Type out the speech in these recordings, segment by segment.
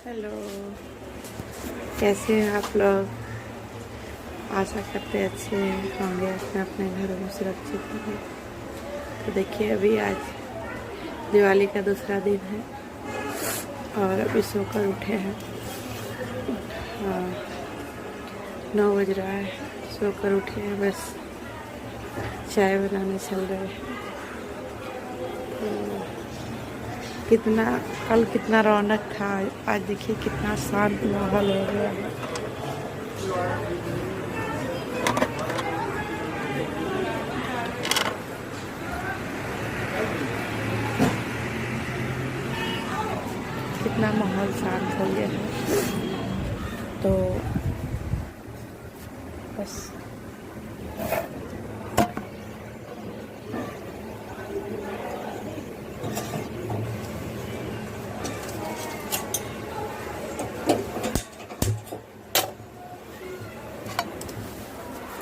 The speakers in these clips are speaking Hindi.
हेलो, कैसे हैं आप लोग। आशा करते अच्छे होंगे, अपने अपने घरों में सुरक्षित होंगे। तो देखिए, अभी आज दिवाली का दूसरा दिन है और अभी सोकर उठे हैं। 9 बज रहा है, सोकर उठे हैं, बस चाय बनाने चल रहे हैं। कल कितना रौनक था, आज देखिए कितना शांत माहौल हो गया है। कितना माहौल शांत हो गया है। तो बस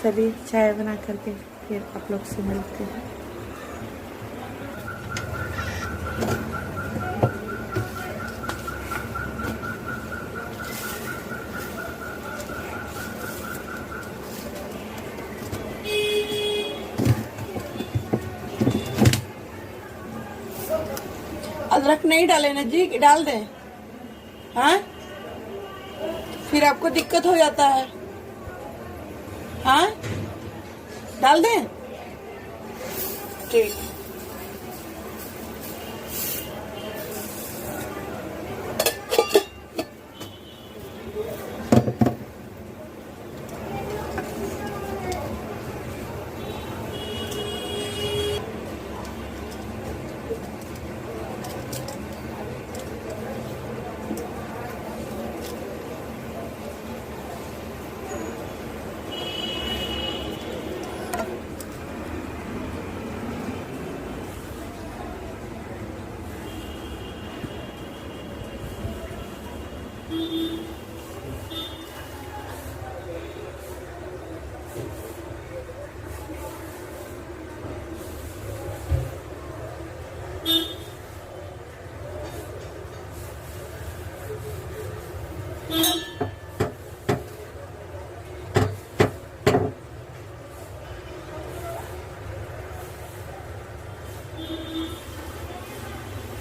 तभी चाय बना करके फिर आप लोग से मिलते हैं। अदरक नहीं डाले ना जी, डाल दें? हाँ, फिर आपको दिक्कत हो जाता है। हाँ, डाल दें? ठीक।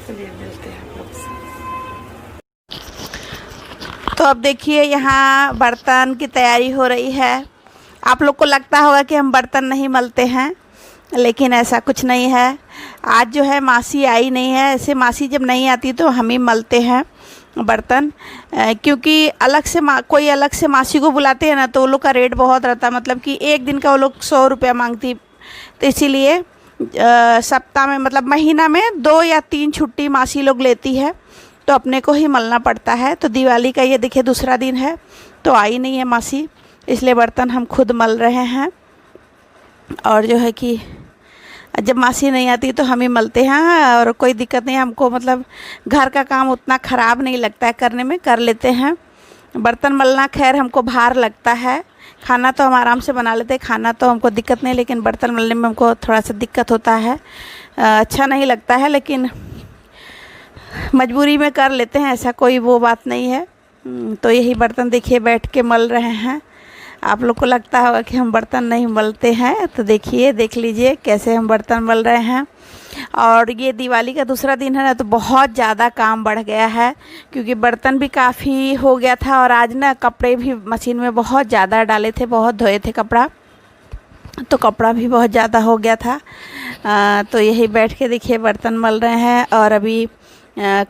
चलिए मिलते हैं आप लोग से। तो अब देखिए, यहाँ बर्तन की तैयारी हो रही है। आप लोग को लगता होगा कि हम बर्तन नहीं मलते हैं, लेकिन ऐसा कुछ नहीं है। आज जो है मासी आई नहीं है। ऐसे मासी जब नहीं आती तो हम ही मलते हैं बर्तन, क्योंकि कोई अलग से मासी को बुलाते हैं ना, तो वो लोग का रेट बहुत रहता है। मतलब कि एक दिन का वो लोग 100 रुपया मांगती। तो इसीलिए सप्ताह में, मतलब महीना में 2 या 3 छुट्टी मासी लोग लेती है, तो अपने को ही मलना पड़ता है। तो दिवाली का ये देखिए दूसरा दिन है, तो आई नहीं है मासी, इसलिए बर्तन हम खुद मल रहे हैं। और जो है कि जब मासी नहीं आती तो हम ही मलते हैं, और कोई दिक्कत नहीं हमको। मतलब घर का काम उतना ख़राब नहीं लगता है करने में, कर लेते हैं। बर्तन मलना खैर हमको भार लगता है। खाना तो हम आराम से बना लेते हैं, खाना तो हमको दिक्कत नहीं, लेकिन बर्तन मलने में हमको थोड़ा सा दिक्कत होता है। अच्छा नहीं लगता है, लेकिन मजबूरी में कर लेते हैं, ऐसा कोई वो बात नहीं है। तो यही बर्तन देखिए बैठ के मल रहे हैं। आप लोग को लगता होगा कि हम बर्तन नहीं मलते हैं, तो देखिए, देख लीजिए कैसे हम बर्तन मल रहे हैं। और ये दिवाली का दूसरा दिन है ना, तो बहुत ज़्यादा काम बढ़ गया है, क्योंकि बर्तन भी काफ़ी हो गया था। और आज ना कपड़े भी मशीन में बहुत ज़्यादा डाले थे, बहुत धोए थे कपड़ा, तो कपड़ा भी बहुत ज़्यादा हो गया था। तो यही बैठ के देखिए बर्तन मल रहे हैं। और अभी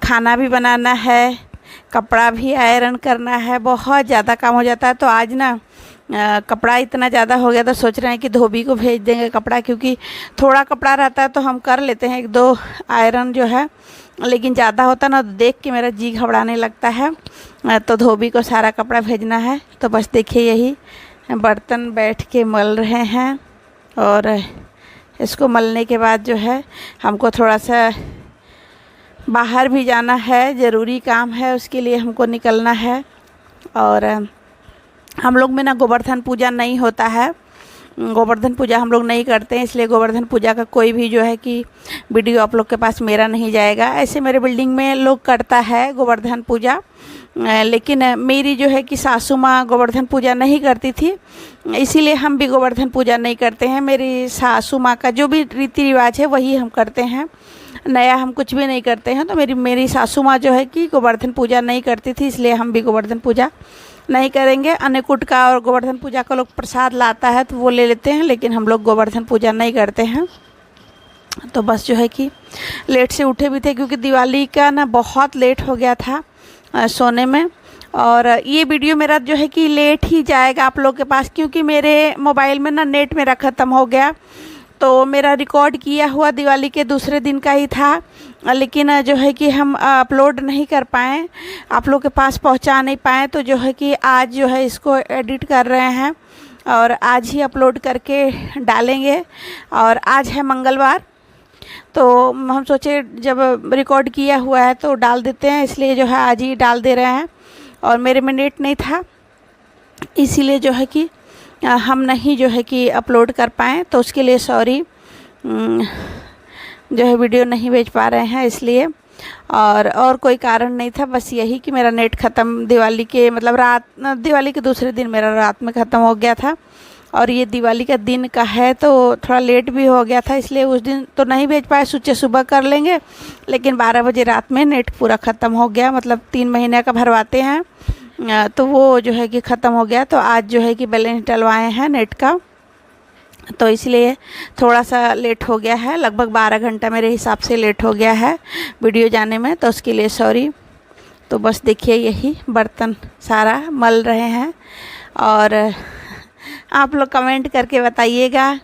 खाना भी बनाना है, कपड़ा भी आयरन करना है, बहुत ज़्यादा काम हो जाता है। तो आज ना कपड़ा इतना ज़्यादा हो गया, तो सोच रहे हैं कि धोबी को भेज देंगे कपड़ा, क्योंकि थोड़ा कपड़ा रहता है तो हम कर लेते हैं 1-2 आयरन जो है, लेकिन ज़्यादा होता ना, तो देख के मेरा जी घबराने लगता है। तो धोबी को सारा कपड़ा भेजना है। तो बस देखिए, यही बर्तन बैठ के मल रहे हैं। और इसको मलने के बाद जो है हमको थोड़ा सा बाहर भी जाना है, ज़रूरी काम है, उसके लिए हमको निकलना है। और हम लोग में ना गोवर्धन पूजा नहीं होता है, गोवर्धन पूजा हम लोग नहीं करते हैं, इसलिए गोवर्धन पूजा का कोई भी जो है कि वीडियो आप लोग के पास मेरा नहीं जाएगा। ऐसे मेरे बिल्डिंग में लोग करता है गोवर्धन पूजा, लेकिन मेरी जो है कि सासू माँ गोवर्धन पूजा नहीं करती थी, इसीलिए हम भी गोवर्धन पूजा नहीं करते हैं। मेरी सासू माँ का जो भी रीति रिवाज है वही हम करते हैं, नया हम कुछ भी नहीं करते हैं। तो मेरी सासू माँ जो है कि गोवर्धन पूजा नहीं करती थी, इसलिए हम भी गोवर्धन पूजा नहीं करेंगे। अन्नकूट का और गोवर्धन पूजा का लोग प्रसाद लाता है तो वो ले लेते हैं, लेकिन हम लोग गोवर्धन पूजा नहीं करते हैं। तो बस जो है कि लेट से उठे भी थे, क्योंकि दिवाली का ना बहुत लेट हो गया था सोने में। और ये वीडियो मेरा जो है कि लेट ही जाएगा आप लोग के पास, क्योंकि मेरे मोबाइल में ना नेट मेरा ख़त्म हो गया। तो मेरा रिकॉर्ड किया हुआ दिवाली के दूसरे दिन का ही था, लेकिन जो है कि हम अपलोड नहीं कर पाए, आप लोग के पास पहुंचा नहीं पाए। तो जो है कि आज जो है इसको एडिट कर रहे हैं और आज ही अपलोड करके डालेंगे। और आज है मंगलवार, तो हम सोचे जब रिकॉर्ड किया हुआ है तो डाल देते हैं, इसलिए जो है आज ही डाल दे रहे हैं। और मेरे में नेट नहीं था, इसीलिए जो है कि हम नहीं जो है कि अपलोड कर पाएँ, तो उसके लिए सॉरी। जो है वीडियो नहीं भेज पा रहे हैं इसलिए, और कोई कारण नहीं था, बस यही कि मेरा नेट ख़त्म दिवाली के मतलब दिवाली के दूसरे दिन मेरा रात में ख़त्म हो गया था। और ये दिवाली का दिन का है तो थोड़ा लेट भी हो गया था, इसलिए उस दिन तो नहीं भेज पाए, सोचे सुबह कर लेंगे, लेकिन 12 बजे रात में नेट पूरा ख़त्म हो गया। मतलब 3 महीने का भरवाते हैं तो वो जो है कि ख़त्म हो गया। तो आज जो है कि बैलेंस डलवाए हैं नेट का, तो इसलिए थोड़ा सा लेट हो गया है, लगभग 12 घंटा मेरे हिसाब से लेट हो गया है वीडियो जाने में, तो उसके लिए सॉरी। तो बस देखिए यही बर्तन सारा मल रहे हैं। और आप लोग कमेंट करके बताइएगा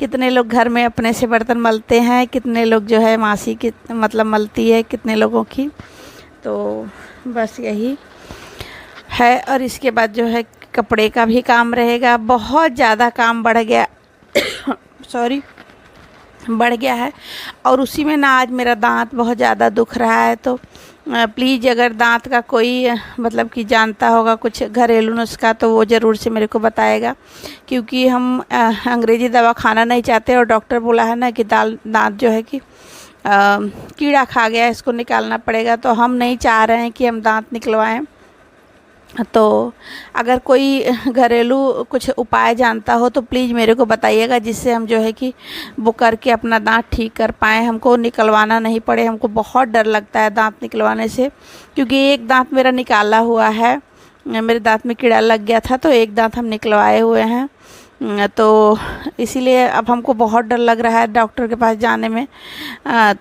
कितने लोग घर में अपने से बर्तन मलते हैं, कितने लोग जो है मासी की मतलब मलती है कितने लोगों की। तो बस यही है। और इसके बाद जो है कपड़े का भी काम रहेगा, बहुत ज़्यादा काम बढ़ गया सॉरी बढ़ गया है। और उसी में ना आज मेरा दांत बहुत ज़्यादा दुख रहा है। तो प्लीज़ अगर दांत का कोई मतलब कि जानता होगा कुछ घरेलू नुस्खा तो वो ज़रूर से मेरे को बताएगा, क्योंकि हम अंग्रेज़ी दवा खाना नहीं चाहते। और डॉक्टर बोला है ना कि दांत जो है कि कीड़ा खा गया, इसको निकालना पड़ेगा। तो हम नहीं चाह रहे हैं कि हम दांत निकलवाएं। तो अगर कोई घरेलू कुछ उपाय जानता हो तो प्लीज़ मेरे को बताइएगा, जिससे हम जो है कि वो करके अपना दांत ठीक कर पाएँ, हमको निकलवाना नहीं पड़े। हमको बहुत डर लगता है दांत निकलवाने से, क्योंकि एक दांत मेरा निकाला हुआ है, मेरे दांत में कीड़ा लग गया था, तो एक दांत हम निकलवाए हुए हैं। तो इसीलिए अब हमको बहुत डर लग रहा है डॉक्टर के पास जाने में।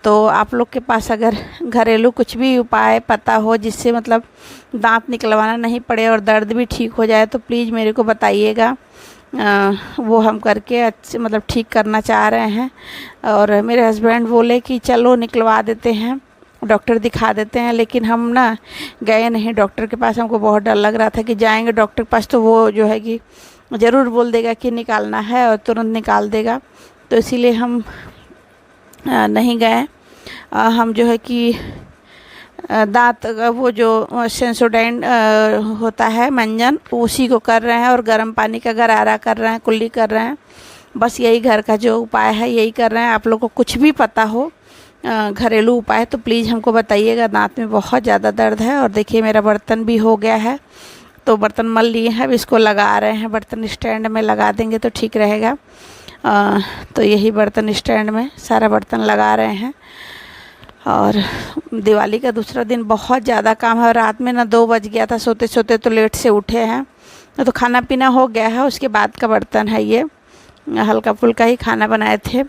तो आप लोग के पास अगर घरेलू कुछ भी उपाय पता हो जिससे मतलब दांत निकलवाना नहीं पड़े और दर्द भी ठीक हो जाए तो प्लीज़ मेरे को बताइएगा। वो हम करके अच्छे मतलब ठीक करना चाह रहे हैं। और मेरे हस्बैंड बोले कि चलो निकलवा देते हैं, डॉक्टर दिखा देते हैं, लेकिन हम ना गए नहीं डॉक्टर के पास। हमको बहुत डर लग रहा था कि जाएंगे डॉक्टर के पास तो वो जो है कि ज़रूर बोल देगा कि निकालना है और तुरंत निकाल देगा। तो इसीलिए हम नहीं गए। हम जो है कि दांत वो जो सेंसोडाइन होता है मंजन, उसी को कर रहे हैं और गर्म पानी का गरारा कर रहे हैं, कुल्ली कर रहे हैं। बस यही घर का जो उपाय है यही कर रहे हैं। आप लोग को कुछ भी पता हो घरेलू उपाय तो प्लीज़ हमको बताइएगा। दांत में बहुत ज़्यादा दर्द है। और देखिए मेरा बर्तन भी हो गया है, तो बर्तन मल लिए हैं, अब इसको लगा रहे हैं, बर्तन स्टैंड में लगा देंगे तो ठीक रहेगा। तो यही बर्तन स्टैंड में सारा बर्तन लगा रहे हैं। और दिवाली का दूसरा दिन बहुत ज़्यादा काम है। रात में ना 2 बज गया था सोते सोते, तो लेट से उठे हैं। तो खाना पीना हो गया है, उसके बाद का बर्तन है ये। हल्का फुल्का ही खाना बनाए थे,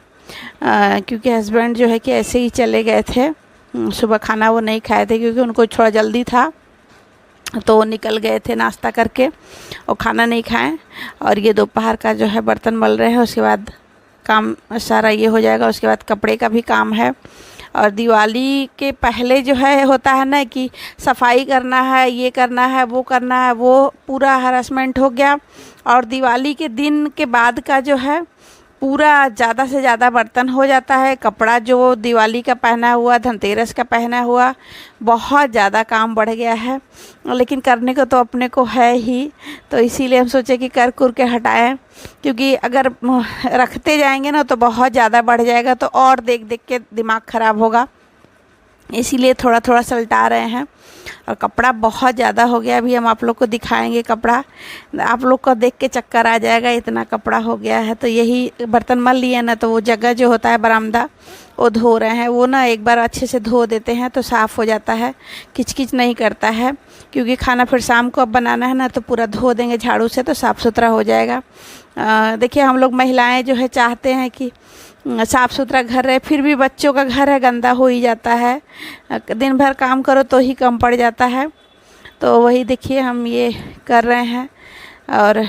क्योंकि हस्बैंड जो है कि ऐसे ही चले गए थे। सुबह खाना वो नहीं खाए थे क्योंकि उनको थोड़ा जल्दी था, तो वो निकल गए थे नाश्ता करके और खाना नहीं खाएं। और ये दोपहर का जो है बर्तन मल रहे हैं, उसके बाद काम सारा ये हो जाएगा। उसके बाद कपड़े का भी काम है। और दिवाली के पहले जो है होता है ना कि सफाई करना है, ये करना है, वो करना है, वो पूरा हरासमेंट हो गया। और दिवाली के दिन के बाद का जो है पूरा ज़्यादा से ज़्यादा बर्तन हो जाता है। कपड़ा जो दिवाली का पहना हुआ, धनतेरस का पहना हुआ, बहुत ज़्यादा काम बढ़ गया है, लेकिन करने को तो अपने को है ही, तो इसीलिए हम सोचे कि कर कुर के हटाएं, क्योंकि अगर रखते जाएंगे ना तो बहुत ज़्यादा बढ़ जाएगा, तो और देख देख के दिमाग ख़राब होगा, इसीलिए थोड़ा थोड़ा सलटा रहे हैं। और कपड़ा बहुत ज़्यादा हो गया, अभी हम आप लोग को दिखाएंगे कपड़ा, आप लोग को देख के चक्कर आ जाएगा, इतना कपड़ा हो गया है। तो यही बर्तन मल लिए ना, तो वो जगह जो होता है बरामदा, वो धो रहे हैं। वो ना एक बार अच्छे से धो देते हैं तो साफ़ हो जाता है, किचकिच नहीं करता है, क्योंकि खाना फिर शाम को अब बनाना है ना, तो पूरा धो देंगे झाड़ू से तो साफ़ सुथरा हो जाएगा। देखिए हम लोग महिलाएं जो है चाहते हैं कि साफ़ सुथरा घर रहे, फिर भी बच्चों का घर है, गंदा हो ही जाता है, दिन भर काम करो तो ही कम पड़ जाता है। तो वही देखिए हम ये कर रहे हैं, और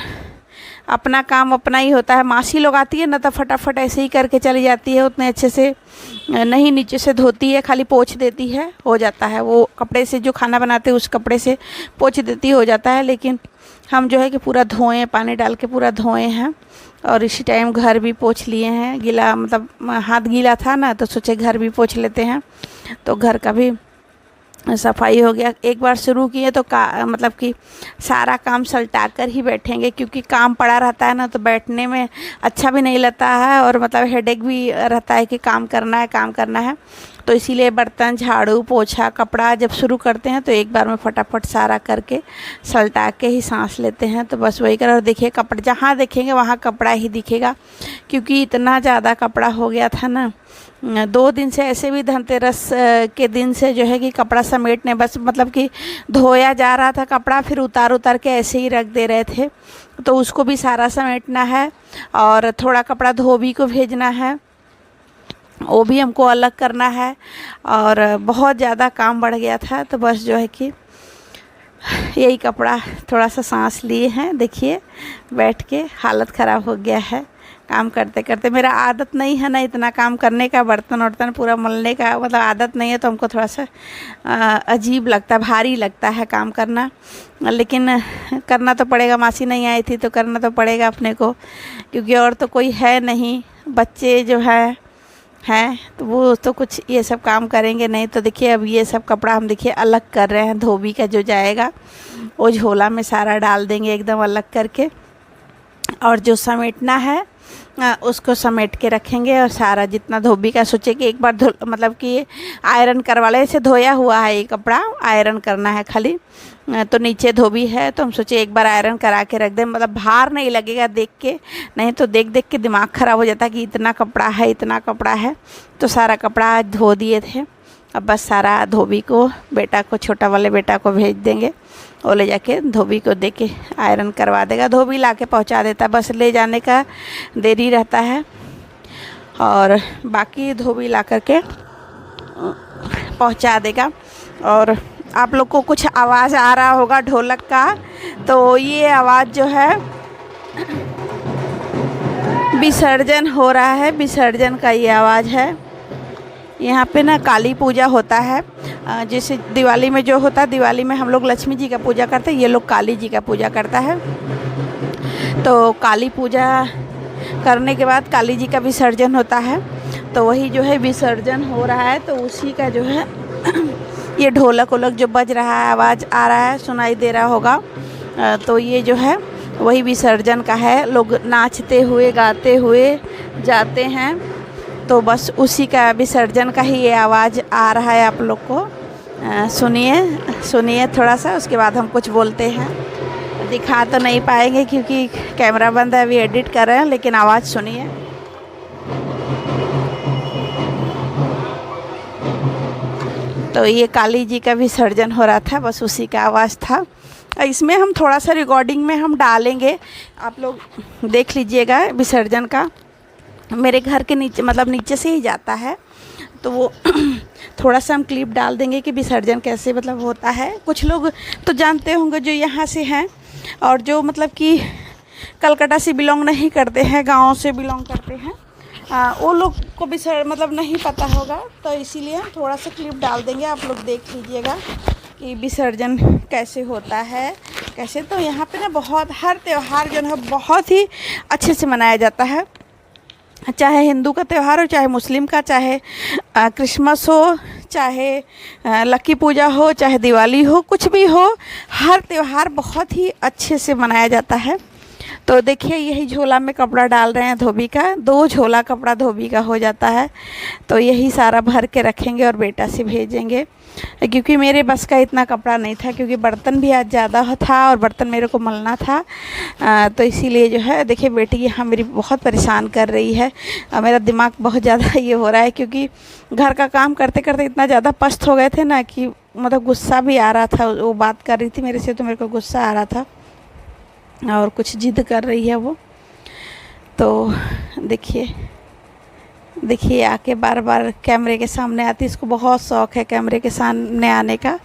अपना काम अपना ही होता है। मासी लोग आती है ना तो फटाफट ऐसे ही करके चली जाती है, उतने अच्छे से नहीं नीचे से धोती है, खाली पोंछ देती है, हो जाता है। वो कपड़े से जो खाना बनाते हैं उस कपड़े से पोंछ देती हो जाता है, लेकिन हम जो है कि पूरा धोए, पानी डाल के पूरा धोए हैं, और इसी टाइम घर भी पोंछ लिए हैं। गीला मतलब हाथ गीला था ना, तो सोचे घर भी पोंछ लेते हैं, तो घर का भी सफाई हो गया। एक बार शुरू किए तो मतलब कि सारा काम सलटा कर ही बैठेंगे, क्योंकि काम पड़ा रहता है ना तो बैठने में अच्छा भी नहीं लगता है, और मतलब हेडेक भी रहता है कि काम करना है काम करना है। तो इसीलिए बर्तन, झाड़ू, पोछा, कपड़ा जब शुरू करते हैं तो एक बार में फटाफट सारा करके सलटा के ही सांस लेते हैं। तो बस वही कर। और देखिए कपड़ा, जहाँ देखेंगे वहाँ कपड़ा ही दिखेगा, क्योंकि इतना ज़्यादा कपड़ा हो गया था ना। 2 दिन से ऐसे भी धनतेरस के दिन से जो है कि कपड़ा समेटने, बस मतलब कि धोया जा रहा था कपड़ा, फिर उतार उतार के ऐसे ही रख दे रहे थे, तो उसको भी सारा समेटना है, और थोड़ा कपड़ा धोबी को भेजना है, वो भी हमको अलग करना है, और बहुत ज़्यादा काम बढ़ गया था। तो बस जो है कि यही कपड़ा थोड़ा सा सांस लिए हैं। देखिए बैठ के हालत ख़राब हो गया है काम करते करते। मेरा आदत नहीं है ना इतना काम करने का, बर्तन वर्तन पूरा मलने का, मतलब आदत नहीं है, तो हमको थोड़ा सा अजीब लगता है, भारी लगता है काम करना, लेकिन करना तो पड़ेगा। मासी नहीं आई थी तो करना तो पड़ेगा अपने को, क्योंकि और तो कोई है नहीं, बच्चे जो हैं तो वो तो कुछ ये सब काम करेंगे नहीं। तो देखिए अब ये सब कपड़ा हम देखिए अलग कर रहे हैं, धोबी का जो जाएगा वो झोला में सारा डाल देंगे एकदम अलग करके, और जो समेटना है उसको समेट के रखेंगे। और सारा जितना धोबी का सोचे कि एक बार मतलब कि आयरन करवा ले, ऐसे धोया हुआ है ये कपड़ा, आयरन करना है खाली, तो नीचे धोबी है, तो हम सोचे एक बार आयरन करा के रख दें, मतलब भार नहीं लगेगा देख के, नहीं तो देख देख के दिमाग ख़राब हो जाता कि इतना कपड़ा है इतना कपड़ा है। तो सारा कपड़ा आज धो दिए थे, अब बस सारा धोबी को, बेटा को, छोटा वाले बेटा को भेज देंगे, वो ले जाके धोबी को दे के आयरन करवा देगा। धोबी ला के पहुँचा देता, बस ले जाने का देरी रहता है, और बाकी धोबी ला करके पहुँचा देगा। और आप लोग को कुछ आवाज़ आ रहा होगा ढोलक का, तो ये आवाज़ जो है विसर्जन हो रहा है, विसर्जन का ये आवाज़ है। यहाँ पे ना काली पूजा होता है, जैसे दिवाली में जो होता है, दिवाली में हम लोग लक्ष्मी जी का पूजा करते हैं, ये लोग काली जी का पूजा करता है। तो काली पूजा करने के बाद काली जी का विसर्जन होता है, तो वही जो है विसर्जन हो रहा है, तो उसी का जो है ये ढोलक वोलक जो बज रहा है, आवाज़ आ रहा है, सुनाई दे रहा होगा, तो ये जो है वही विसर्जन का है। लोग नाचते हुए गाते हुए जाते हैं, तो बस उसी का विसर्जन का ही ये आवाज़ आ रहा है आप लोग को। सुनिए थोड़ा सा, उसके बाद हम कुछ बोलते हैं। दिखा तो नहीं पाएंगे क्योंकि कैमरा बंद है, अभी एडिट कर रहे हैं, लेकिन आवाज़ सुनिए। तो ये काली जी का विसर्जन हो रहा था, बस उसी का आवाज़ था। इसमें हम थोड़ा सा रिकॉर्डिंग में हम डालेंगे, आप लोग देख लीजिएगा विसर्जन का। मेरे घर के नीचे, मतलब नीचे से ही जाता है, तो वो थोड़ा सा हम क्लिप डाल देंगे कि विसर्जन कैसे मतलब होता है। कुछ लोग तो जानते होंगे जो यहाँ से हैं, और जो मतलब कि कलकत्ता से बिलोंग नहीं करते हैं, गाँव से बिलोंग करते हैं, वो लोग को भी मतलब नहीं पता होगा, तो इसीलिए हम थोड़ा सा क्लिप डाल देंगे, आप लोग देख लीजिएगा कि विसर्जन कैसे होता है कैसे। तो यहाँ पे ना बहुत, हर त्यौहार जो है बहुत ही अच्छे से मनाया जाता है। चाहे हिंदू का त्यौहार हो, चाहे मुस्लिम का, चाहे क्रिसमस हो, चाहे लक्की पूजा हो, चाहे दिवाली हो, कुछ भी हो, हर त्यौहार बहुत ही अच्छे से मनाया जाता है। तो देखिए यही झोला में कपड़ा डाल रहे हैं धोबी का, 2 झोला कपड़ा धोबी का हो जाता है। तो यही सारा भर के रखेंगे और बेटा से भेजेंगे, क्योंकि मेरे बस का इतना कपड़ा नहीं था, क्योंकि बर्तन भी आज ज़्यादा था और बर्तन मेरे को मलना था। तो इसीलिए जो है देखिए बेटी यहाँ मेरी बहुत परेशान कर रही है। मेरा दिमाग बहुत ज़्यादा ये हो रहा है, क्योंकि घर का काम करते करते इतना ज़्यादा पस्त हो गए थे ना कि मतलब गुस्सा भी आ रहा था। वो बात कर रही थी मेरे से तो मेरे को गुस्सा आ रहा था और कुछ जिद कर रही है वो। तो देखिए आके बार बार कैमरे के सामने आती, इसको बहुत शौक़ है कैमरे के सामने आने का।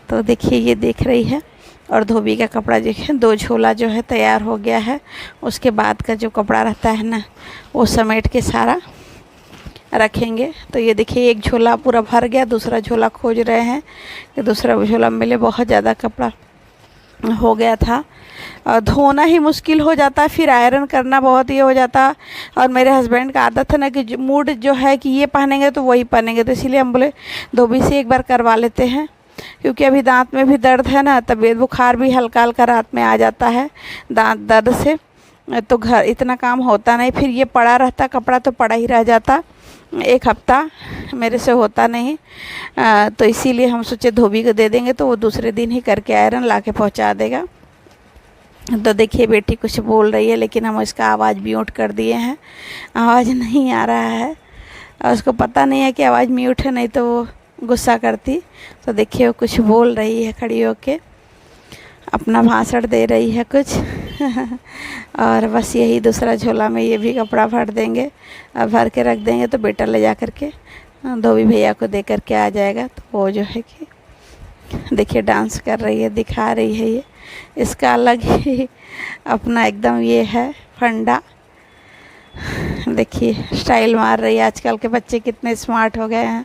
तो देखिए ये देख रही है। और धोबी का कपड़ा देखिए 2 झोला जो है तैयार हो गया है। उसके बाद का जो कपड़ा रहता है ना, वो समेट के सारा रखेंगे। तो ये देखिए एक झोला पूरा भर गया, दूसरा झोला खोज रहे हैं कि दूसरा झोला मिले। बहुत ज़्यादा कपड़ा हो गया था और धोना ही मुश्किल हो जाता है, फिर आयरन करना बहुत ये हो जाता। और मेरे हस्बैंड का आदत है ना कि मूड जो है कि ये पहनेंगे तो वही पहनेंगे, तो इसीलिए हम बोले धोबी से एक बार करवा लेते हैं, क्योंकि अभी दांत में भी दर्द है ना, तबीयत बुखार भी हल्का हल्का रात में आ जाता है दांत दर्द से। तो घर इतना काम होता नहीं, फिर ये पड़ा रहता कपड़ा तो पड़ा ही रह जाता, 1 हफ्ता मेरे से होता नहीं। तो इसीलिए हम सोचे धोबी को दे देंगे तो वो दूसरे दिन ही करके आयरन ला के पहुँचा देगा। तो देखिए बेटी कुछ बोल रही है, लेकिन हम इसका आवाज़ म्यूट कर दिए हैं, आवाज़ नहीं आ रहा है और उसको पता नहीं है कि आवाज़ म्यूट है, नहीं तो वो गुस्सा करती। तो देखिए वो कुछ बोल रही है, खड़ी होके अपना भाषण दे रही है कुछ और बस यही दूसरा झोला में ये भी कपड़ा भर देंगे और भर के रख देंगे। तो बेटा ले जा कर के धोबी भैया को दे कर के आ जाएगा। तो वो जो है कि देखिए डांस कर रही है, दिखा रही है। ये इसका अलग ही अपना एकदम ये है फंडा। देखिए स्टाइल मार रही है। आजकल के बच्चे कितने स्मार्ट हो गए हैं,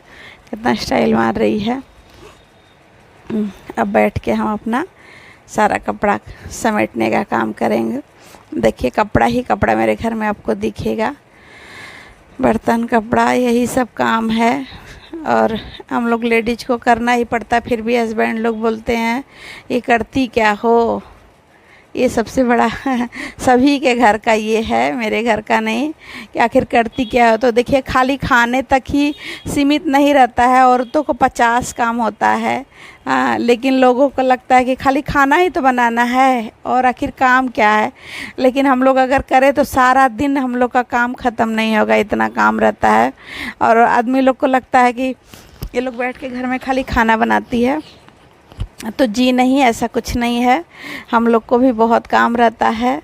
कितना स्टाइल मार रही है। अब बैठ के हम अपना सारा कपड़ा समेटने का काम करेंगे। देखिए कपड़ा ही कपड़ा मेरे घर में आपको दिखेगा, बर्तन कपड़ा यही सब काम है। और हम लोग लेडीज को करना ही पड़ता, फिर भी हस्बैंड लोग बोलते हैं ये करती क्या हो। ये सबसे बड़ा सभी के घर का ये है, मेरे घर का नहीं कि आखिर करती क्या हो। तो देखिए खाली खाने तक ही सीमित नहीं रहता है, औरतों को 50 काम होता है। लेकिन लोगों को लगता है कि खाली खाना ही तो बनाना है और आखिर काम क्या है। लेकिन हम लोग अगर करें तो सारा दिन हम लोग का काम ख़त्म नहीं होगा, इतना काम रहता है। और आदमी लोग को लगता है कि ये लोग बैठ के घर में खाली खाना बनाती है, तो जी नहीं, ऐसा कुछ नहीं है। हम लोग को भी बहुत काम रहता है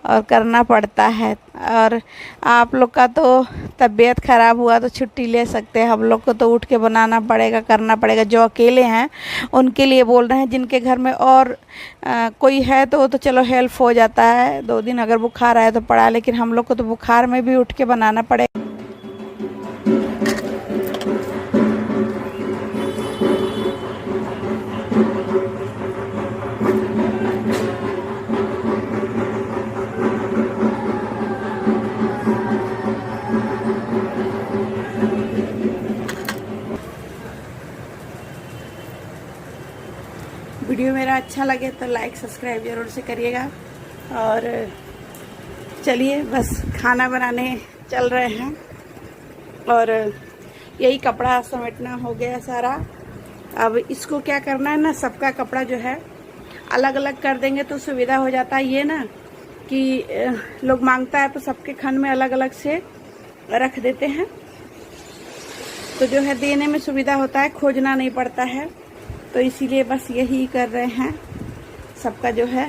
और करना पड़ता है। और आप लोग का तो तबीयत ख़राब हुआ तो छुट्टी ले सकते हैं, हम लोग को तो उठ के बनाना पड़ेगा, करना पड़ेगा। जो अकेले हैं उनके लिए बोल रहे हैं, जिनके घर में और कोई है तो वो तो चलो हेल्प हो जाता है, 2 दिन अगर बुखार आया तो पड़ा, लेकिन हम लोग को तो बुखार में भी उठ के बनाना पड़ेगा। वीडियो मेरा अच्छा लगे तो लाइक सब्सक्राइब ज़रूर से करिएगा। और चलिए बस खाना बनाने चल रहे हैं और यही कपड़ा समेटना हो गया सारा। अब इसको क्या करना है ना, सबका कपड़ा जो है अलग अलग कर देंगे तो सुविधा हो जाता है। ये ना कि लोग मांगता है तो सबके खन में अलग अलग से रख देते हैं, तो जो है देने में सुविधा होता है, खोजना नहीं पड़ता है। तो इसीलिए बस यही कर रहे हैं सबका जो है।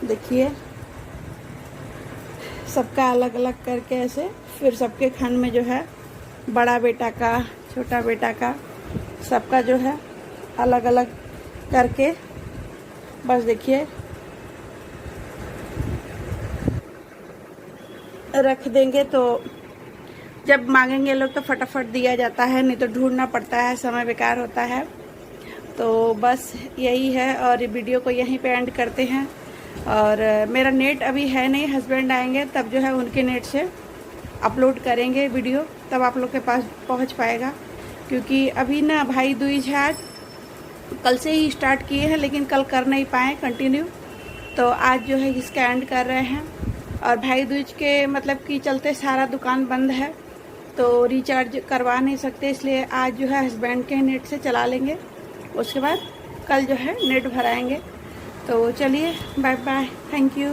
देखिए सबका अलग अलग करके ऐसे, फिर सबके खन में जो है बड़ा बेटा का, छोटा बेटा का, सबका जो है अलग अलग करके बस देखिए रख देंगे। तो जब मांगेंगे लोग तो फटाफट दिया जाता है, नहीं तो ढूंढना पड़ता है, समय बेकार होता है। तो बस यही है और ये वीडियो को यहीं पे एंड करते हैं। और मेरा नेट अभी है नहीं, हस्बैंड आएंगे तब जो है उनके नेट से अपलोड करेंगे वीडियो, तब आप लोग के पास पहुंच पाएगा। क्योंकि अभी ना भाई दूज है, आज कल से ही स्टार्ट किए हैं लेकिन कल कर नहीं पाए कंटिन्यू, तो आज जो है इसका एंड कर रहे हैं। और भाई दूज के मतलब कि चलते सारा दुकान बंद है, तो रिचार्ज करवा नहीं सकते, इसलिए आज जो है हस्बैंड के नेट से चला लेंगे, उसके बाद कल जो है नेट भराएंगे। तो चलिए बाय बाय, थैंक यू।